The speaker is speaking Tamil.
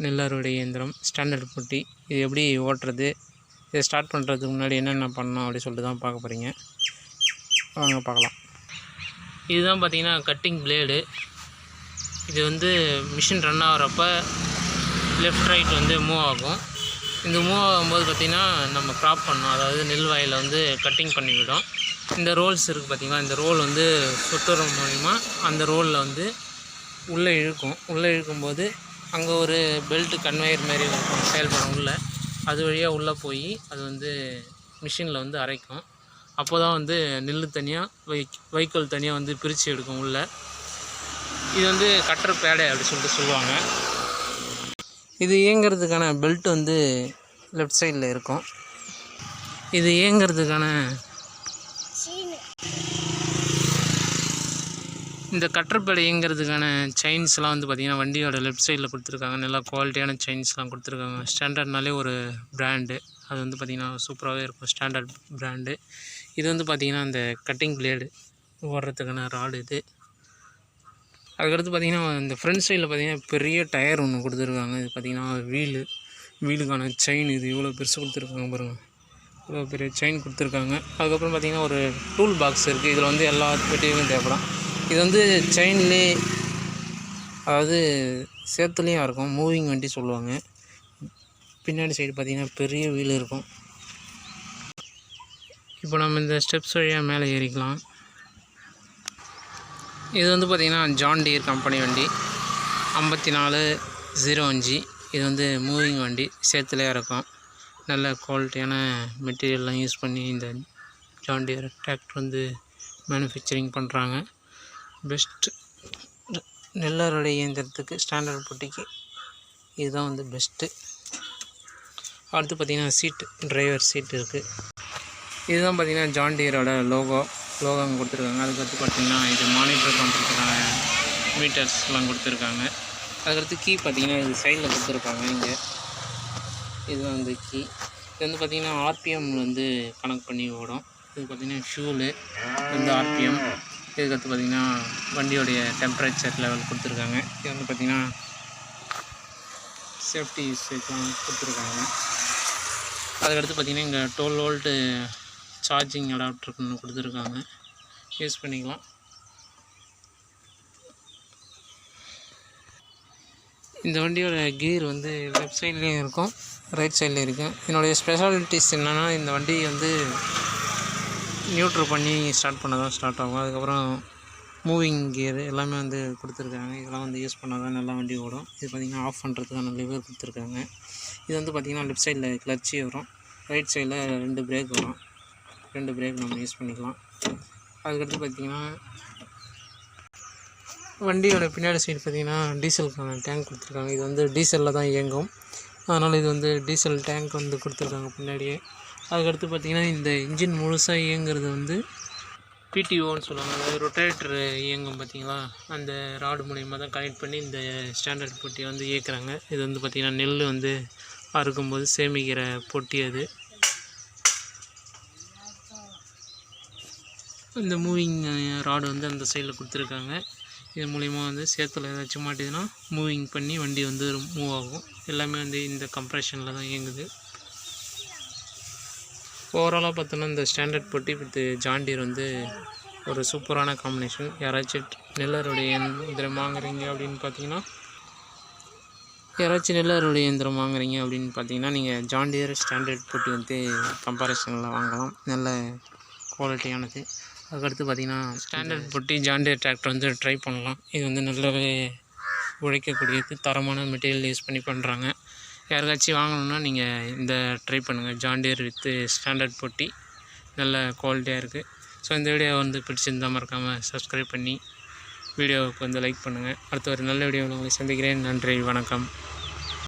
நெல் அறுவடை இயந்திரம் ஸ்டாண்டர்ட் பொட்டி. இது எப்படி ஓட்டுறது, இதை ஸ்டார்ட் பண்ணுறதுக்கு முன்னாடி என்னென்ன பண்ணணும் அப்படி சொல்லிட்டு தான் பார்க்க போகிறீங்க. வாங்க பார்க்கலாம். இதுதான் பார்த்திங்கன்னா கட்டிங் பிளேடு. இது வந்து மிஷின் ரன் ஆகிறப்ப லெஃப்ட் ரைட் வந்து மூவ் ஆகும். இந்த மூவ் ஆகும்போது பார்த்திங்கன்னா நம்ம க்ராப் பண்ணணும், அதாவது நெல் வயலை வந்து கட்டிங் பண்ணிவிடும். இந்த ரோல்ஸ் இருக்குது பார்த்திங்களா, இந்த ரோல் வந்து சுற்றுற மூலிமா அந்த ரோலில் வந்து உள்ளே இழுக்கும்போது அங்கே ஒரு பெல்ட்டு கன்வேயர் மாரி இருக்கும் செயல்படும் உள்ளே. அது வழியாக உள்ளே போய் அது வந்து மிஷினில் வந்து அரைக்கும். அப்போ தான் வந்து நெல் தனியாக வைக்கோல் தனியாக வந்து பிரித்து எடுக்கும் உள்ளே. இது வந்து கட்டர் பேடை அப்படி சொல்லிட்டு சொல்லுவாங்க. இது இயங்கிறதுக்கான பெல்ட் வந்து லெஃப்ட் சைடில் இருக்கும். இது இயங்கிறதுக்கான இந்த கட்டர் பேடை இயங்கிறதுக்கான செயின்ஸ்லாம் வந்து பார்த்திங்கன்னா வண்டியோட லெஃப்ட் சைடில் கொடுத்துருக்காங்க. நல்லா குவாலிட்டியான செயின்ஸ்லாம் கொடுத்துருக்காங்க. ஸ்டாண்டர்ட்னாலே ஒரு பிராண்டு, அது வந்து பார்த்திங்கன்னா சூப்பராகவே இருக்கும், ஸ்டாண்டர்ட் பிராண்டு. இது வந்து பார்த்திங்கன்னா இந்த கட்டிங் பிளேடு ஓடுறதுக்கான ராடு இது. அதுக்கடுத்து பார்த்திங்கன்னா இந்த ஃப்ரண்ட் சைடில் பார்த்திங்கன்னா பெரிய டயர் ஒன்று கொடுத்துருக்காங்க. இது பார்த்திங்கன்னா வீலுக்கான செயின். இது இவ்வளோ பெருசு கொடுத்துருக்காங்க பாருங்கள், இவ்வளோ பெரிய செயின் கொடுத்துருக்காங்க. அதுக்கப்புறம் பார்த்திங்கன்னா ஒரு டூல் பாக்ஸ் இருக்குது. இதில் வந்து எல்லா பெட்டியுமே தேவைப்படும். இது வந்து செயின்லேயே, அதாவது சேத்துலேயும் இருக்கும், மூவிங் வண்டி சொல்லுவாங்க. பின்னாடி சைடு பார்த்திங்கன்னா பெரிய வீல் இருக்கும். இப்போ நம்ம இந்த ஸ்டெப்ஸ் வழியாக மேலே ஏறிக்கலாம். இது வந்து பார்த்திங்கன்னா ஜான் டீர் கம்பெனி வண்டி 5405. இது வந்து மூவிங் வண்டி, சேத்துலேயே இருக்கும். நல்ல குவாலிட்டியான மெட்டீரியல்லாம் யூஸ் பண்ணி இந்த ஜான் டீர் டிராக்டர் வந்து மேனுஃபேக்சரிங் பண்ணுறாங்க. பெஸ்ட்டு நெல் அறுவடை இயந்திரத்துக்கு, ஸ்டாண்டர்ட் பொட்டிக்கு இதுதான் வந்து பெஸ்ட்டு. அடுத்து பார்த்திங்கன்னா சீட்டு, டிரைவர் சீட்டு இருக்குது. இதுதான் பார்த்திங்கன்னா ஜான் டீரோட லோகம் கொடுத்துருக்காங்க. அதுக்கடுத்து பார்த்திங்கன்னா இது மானிட்டர் பண்ணுறதுக்கான மீட்டர்ஸ்லாம் கொடுத்துருக்காங்க. அதுக்கடுத்து கீ பார்த்திங்கன்னா இது சைடில் கொடுத்துருக்காங்க. இங்கே இதுதான் வந்து கீ. இது வந்து பார்த்திங்கன்னா ஆர்பிஎம் வந்து கனெக்ட் பண்ணி ஓடும். இது பார்த்திங்கன்னா ஃபியூலு வந்து ஆர்பிஎம். இதுக்கடுத்து பார்த்திங்கன்னா வண்டியோடைய டெம்பரேச்சர் லெவல் கொடுத்துருக்காங்க. இது வந்து பார்த்திங்கன்னா சேஃப்டி யூஸேஜ்லாம் கொடுத்துருக்காங்க. அதுக்கடுத்து பார்த்திங்கன்னா இங்கே 12 வோல்ட்டு சார்ஜிங் அடாப்டர் கொடுத்துருக்காங்க, யூஸ் பண்ணிக்கலாம். இந்த வண்டியோட கீர் வந்து லெஃப்ட் சைட்லேயும் இருக்கும், ரைட் சைட்லேயும் இருக்கும். என்னுடைய ஸ்பெஷாலிட்டிஸ் என்னென்னா, இந்த வண்டி வந்து நியூட்ரல் பண்ணி ஸ்டார்ட் பண்ண தான் ஸ்டார்ட் ஆகும். அதுக்கப்புறம் மூவிங் கியர் எல்லாமே வந்து கொடுத்துருக்காங்க. இதெல்லாம் வந்து யூஸ் பண்ணால் தான் நல்லா வண்டி ஓடும். இது பார்த்திங்கன்னா ஆஃப் பண்ணுறதுக்கான லிவர் கொடுத்துருக்காங்க. இது வந்து பார்த்திங்கன்னா லெஃப்ட் சைடில் கிளட்சி வரும், ரைட் சைடில் 2 பிரேக் வரும். 2 பிரேக் நம்ம யூஸ் பண்ணிக்கலாம். அதுக்கடுத்து பார்த்திங்கன்னா வண்டியோட பின்னாடி சைடு பார்த்திங்கன்னா டீசலுக்கான டேங்க் கொடுத்துருக்காங்க. இது வந்து டீசலில் தான் இயங்கும், அதனால் இது வந்து டீசல் டேங்க் வந்து கொடுத்துருக்காங்க பின்னாடியே. அதுக்கடுத்து பார்த்திங்கன்னா இந்த இன்ஜின் முழுசாக இயங்குறது வந்து பிடிஓன்னு சொல்லுவாங்க. அதாவது ரொட்டேட்டர் இயங்கும் பார்த்திங்களா, அந்த ராடு மூலிமா தான் கனெக்ட் பண்ணி இந்த ஸ்டாண்டர்ட் பொட்டியை வந்து இயக்குறாங்க. இது வந்து பார்த்திங்கன்னா நெல் வந்து அறுக்கும்போது சேமிக்கிற பொட்டி அது. இந்த மூவிங் ராடு வந்து அந்த சைடில் கொடுத்துருக்காங்க. இது மூலிமா வந்து சேத்துல ஏதாச்சும் மாட்டிதுன்னா மூவிங் பண்ணி வண்டி வந்து மூவ் ஆகும். எல்லாமே வந்து இந்த கம்ப்ரெஷனில் தான் இயங்குது. ஓவராலாக பார்த்தோன்னா இந்த ஸ்டாண்டர்ட் பொட்டி வித் ஜான் டீர் வந்து ஒரு சூப்பரான காம்பினேஷன். யாராச்சும் நெல் அறுவடை இயந்திரம் வாங்குறீங்க அப்படின்னு பார்த்தீங்கன்னா நீங்கள் ஜான் டீர் ஸ்டாண்டர்ட் பொட்டி வந்து கம்பேரிசனில் வாங்கலாம், நல்ல குவாலிட்டியானது. அதுக்கடுத்து பார்த்திங்கன்னா ஸ்டாண்டர்ட் பொட்டி ஜான் டீர் டிராக்டர் வந்து ட்ரை பண்ணலாம். இது வந்து நல்லாவே உழைக்கக்கூடியது, தரமான மெட்டீரியல் யூஸ் பண்ணி பண்ணுறாங்க. யாருக்காச்சும் வாங்கணுன்னா நீங்கள் இந்த ட்ரை பண்ணுங்கள், ஜான் டீர் வித் ஸ்டாண்டர்ட் பொட்டி, நல்ல குவாலிட்டியாக இருக்குது. ஸோ இந்த வீடியோ வந்து பிடிச்சிருந்தால் மறக்காமல் சப்ஸ்கிரைப் பண்ணி வீடியோவுக்கு வந்து லைக் பண்ணுங்கள். அடுத்த ஒரு நல்ல வீடியோவில் உங்களை சந்திக்கிறேன். நன்றி, வணக்கம்.